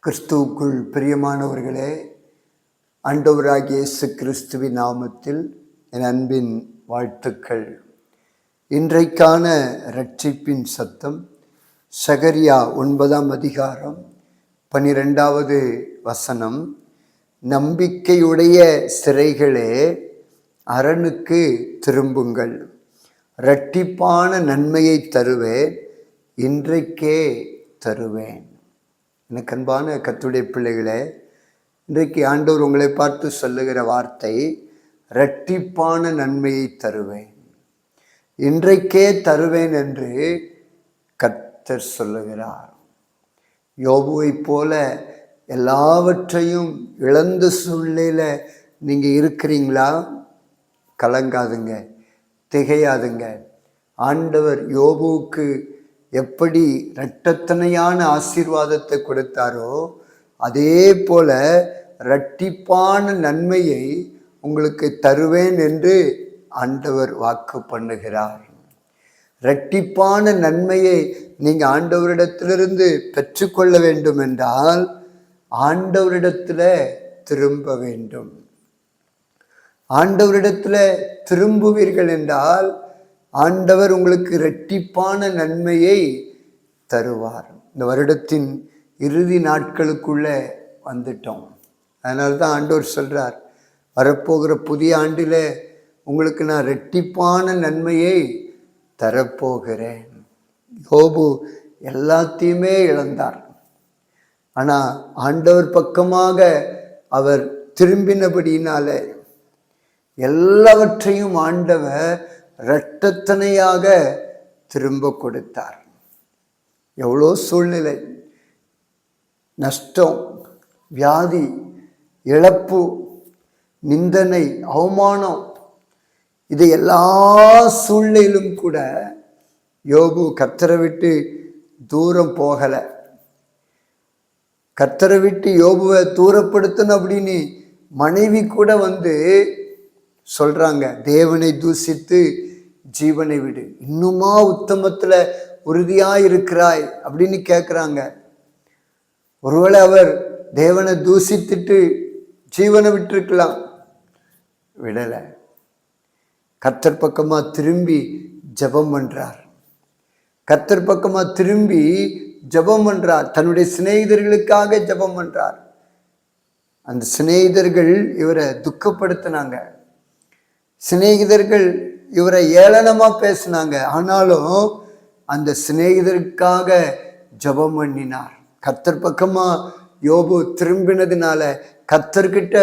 கிறிஸ்துவுக்குள் பிரியமானவர்களே, ஆண்டவராகிய இயேசு கிறிஸ்துவின் நாமத்தில் என் அன்பின் வாழ்த்துக்கள். இன்றைக்கான இரட்சிப்பின் சத்தம் சகரியா 9ஆம் அதிகாரம் 12வது வசனம். நம்பிக்கையுடைய சிறைகளே, அரணுக்கு திரும்புங்கள், இரட்டிப்பான நன்மையை தருவேன், இன்றைக்கே தருவேன். எனக்கு அன்பான கர்த்தருடைய பிள்ளைகளே, இன்றைக்கு ஆண்டவர் உங்களை பார்த்து சொல்லுகிற வார்த்தை, இரட்டிப்பான நன்மையை தருவேன், இன்றைக்கே தருவேன் என்று கர்த்தர் சொல்லுகிறார். யோபுவை போல எல்லாவற்றையும் இழந்த சூழ்நிலையில் நீங்கள் இருக்கிறீங்களா? கலங்காதுங்க, திகையாதுங்க. ஆண்டவர் யோபுவுக்கு எப்படி இரட்டத்தனையான ஆசீர்வாதத்தை கொடுத்தாரோ, அதே போல இரட்டிப்பான நன்மையை உங்களுக்கு தருவேன் என்று ஆண்டவர் வாக்கு பண்ணுகிறார். இரட்டிப்பான நன்மையை நீங்கள் ஆண்டவரிடத்திலிருந்து பெற்றுக்கொள்ள வேண்டும் என்றால் ஆண்டவரிடத்தில் திரும்ப வேண்டும். ஆண்டவரிடத்தில் திரும்புவீர்கள் என்றால் ஆண்டவர் உங்களுக்கு இரட்டிப்பான நன்மையை தருவார். இந்த வருடத்தின் இறுதி நாட்களுக்குள்ளே வந்துட்டோம். அதனால தான் ஆண்டவர் சொல்கிறார், வரப்போகிற புதிய ஆண்டில் உங்களுக்கு நான் இரட்டிப்பான நன்மையை தரப்போகிறேன். யோபு எல்லாத்தையுமே இழந்தார். ஆனால் ஆண்டவர் பக்கமாக அவர் திரும்பினபடியினால எல்லாவற்றையும் ஆண்டவர் இரட்டத்தனையாக திரும்ப கொடுத்தார். எவ்வளோ சூழ்நிலை, நஷ்டம், வியாதி, இழப்பு, நிந்தனை, அவமானம், இது எல்லா சூழ்நிலையிலும் கூட யோபு கர்த்தரை விட்டு தூரம் போகலை. கர்த்தரை விட்டு யோபுவை தூரப்படுத்தணும் அப்படின்னு மனைவி கூட வந்து சொல்றாங்க, தேவனை தூசித்து ஜீவனை விடு, இன்னுமா உத்தமத்துல உறுதியாய் இருக்கிறாய் அப்படின்னு கேட்குறாங்க. ஒருவேளை அவர் தேவனை தூசித்துட்டு ஜீவனை விட்டுருக்கலாம், விடலை. கர்த்தர் பக்கமா திரும்பி ஜெபம் பண்றார். கர்த்தர் பக்கமா திரும்பி ஜெபம் பண்றார். தன்னுடைய சிநேகிதர்களுக்காக ஜெபம் பண்றார். அந்த சிநேகிதர்கள் இவரை துக்கப்படுத்தினாங்க. சிநேகிதர்கள் இவரை ஏளனமா பேசினாங்க. ஆனாலும் அந்த சிநேகிதருக்காக ஜெபம் பண்ணினார். கர்த்தர் பக்கமா யோபு திரும்பினதுனால, கர்த்தர்கிட்ட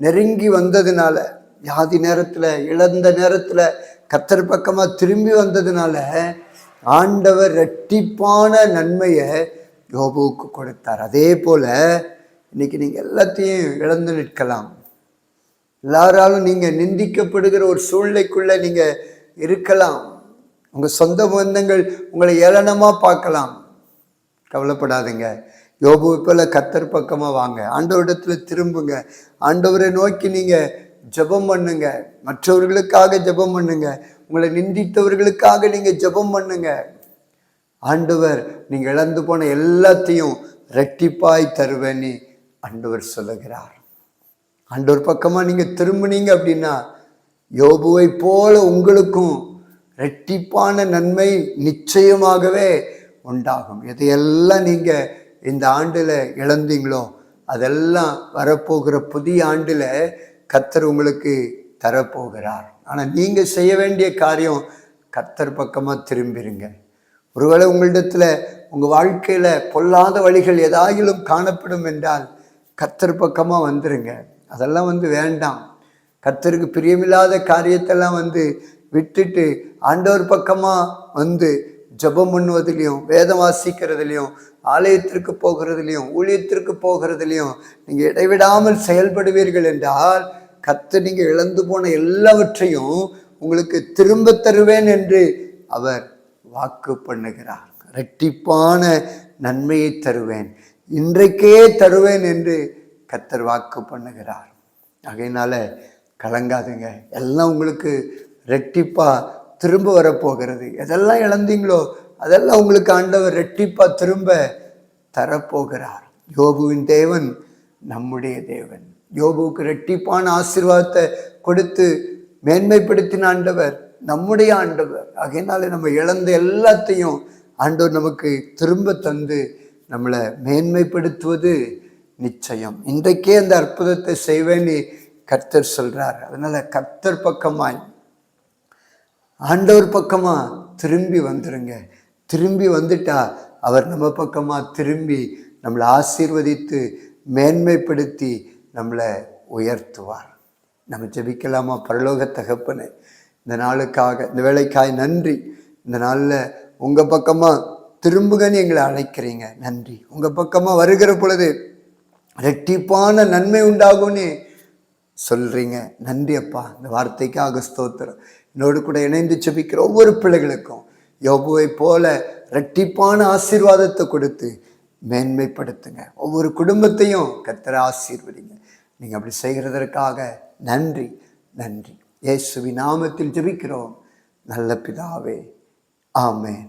நெருங்கி வந்ததுனால, வியாதி நேரத்தில், இழந்த நேரத்தில் கர்த்தர் பக்கமா திரும்பி வந்ததுனால ஆண்டவர் இரட்டிப்பான நன்மையை யோபுவுக்கு கொடுத்தார். அதே போல இன்னைக்கு நீங்கள் எல்லாத்தையும் இழந்து நிற்கலாம். எல்லாராலும் நீங்கள் நிந்திக்கப்படுகிற ஒரு சூழ்நிலைக்குள்ள நீங்கள் இருக்கலாம். உங்கள் சொந்த பந்தங்கள் உங்களை ஏளனமாக பார்க்கலாம். கவலைப்படாதுங்க. யோபுவை போல கர்த்தர் பக்கமாக வாங்க, ஆண்டவரிடத்தில் திரும்புங்க, ஆண்டவரை நோக்கி நீங்கள் ஜெபம் பண்ணுங்க, மற்றவர்களுக்காக ஜெபம் பண்ணுங்க, உங்களை நிந்தித்தவர்களுக்காக நீங்கள் ஜெபம் பண்ணுங்க. ஆண்டவர் நீங்கள் இழந்து போன எல்லாத்தையும் இரட்டிப்பாய் தருவேன்னு ஆண்டவர் சொல்லுகிறார். ஆண்டவர் பக்கமாக நீங்கள் திரும்பினீங்க அப்படின்னா யோபுவை போல உங்களுக்கும் இரட்டிப்பான நன்மை நிச்சயமாகவே உண்டாகும். எதையெல்லாம் நீங்கள் இந்த ஆண்டில் இழந்தீங்களோ அதெல்லாம் வரப்போகிற புதிய ஆண்டில் கர்த்தர் உங்களுக்கு தரப்போகிறார். ஆனால் நீங்கள் செய்ய வேண்டிய காரியம், கர்த்தர் பக்கமாக திரும்பிடுங்க. ஒருவேளை உங்களிடத்தில் உங்கள் வாழ்க்கையில் பொல்லாத வழிகள் ஏதாயிலும் காணப்படும் என்றால் கர்த்தர் பக்கமாக வந்துருங்க. அதெல்லாம் வேண்டாம். கர்த்தருக்கு பிரியமில்லாத காரியத்தெல்லாம் விட்டுட்டு ஆண்டவர் பக்கமாக ஜெபம் பண்ணுவதிலையும், வேதம் வாசிக்கிறதுலையும், ஆலயத்திற்கு போகிறதுலையும், ஊழியத்திற்கு போகிறதுலையும் நீங்கள் இடைவிடாமல் செயல்படுவீர்கள் என்றால் கர்த்தர் நீங்கள் இழந்து போன எல்லாவற்றையும் உங்களுக்கு திரும்ப தருவேன் என்று அவர் வாக்கு பண்ணுகிறார். இரட்டிப்பான நன்மையை தருவேன், இன்றைக்கே தருவேன் என்று கர்த்தர் வாக்கு பண்ணுகிறார். ஆகையினால கலங்காதுங்க, எல்லாம் உங்களுக்கு ரெட்டிப்பா திரும்ப வரப்போகிறது. எதெல்லாம் இழந்தீங்களோ அதெல்லாம் உங்களுக்கு ஆண்டவர் ரெட்டிப்பா திரும்ப தரப்போகிறார். யோபுவின் தேவன் நம்முடைய தேவன். யோபுவுக்கு இரட்டிப்பான ஆசீர்வாதத்தை கொடுத்து மேன்மைப்படுத்தின ஆண்டவர் நம்முடைய ஆண்டவர். ஆகையினால நம்ம இழந்த எல்லாத்தையும் ஆண்டவர் நமக்கு திரும்ப தந்து நம்மளை மேன்மைப்படுத்துவது நிச்சயம். இன்றைக்கே அந்த அற்புதத்தை செய்வேன்னு கர்த்தர் சொல்றார். அதனால கர்த்தர் பக்கமாய், ஆண்டவர் பக்கமா திரும்பி வந்துருங்க. திரும்பி வந்துட்டா அவர் நம்ம பக்கமா திரும்பி நம்மளை ஆசீர்வதித்து மேன்மைப்படுத்தி நம்மளை உயர்த்துவார். நம்ம ஜெபிக்கலாமா? பரலோக தகப்பனே, இந்த நாளுக்காக, இந்த வேலைக்காய் நன்றி. இந்த நாளில் உங்கள் பக்கமாக திரும்புகன்னு எங்களை அழைக்கிறீங்க, நன்றி. உங்கள் பக்கமாக வருகிற பொழுது இரட்டிப்பான நன்மை உண்டாகும்னு சொல்கிறீங்க, நன்றி அப்பா. இந்த வார்த்தைக்காக ஸ்தோத்திரம். என்னோடு கூட இணைந்து ஜெபிக்கிற ஒவ்வொரு பிள்ளைகளுக்கும் யோபுவை போல இரட்டிப்பான ஆசீர்வாதத்தை கொடுத்து மேன்மைப்படுத்துங்க. ஒவ்வொரு குடும்பத்தையும் கர்த்தரை ஆசீர்வதிங்க. நீங்கள் அப்படி செய்கிறதற்காக நன்றி, நன்றி. இயேசுவின் நாமத்தில் ஜெபிக்கிறோம் நல்ல பிதாவே, ஆமென்.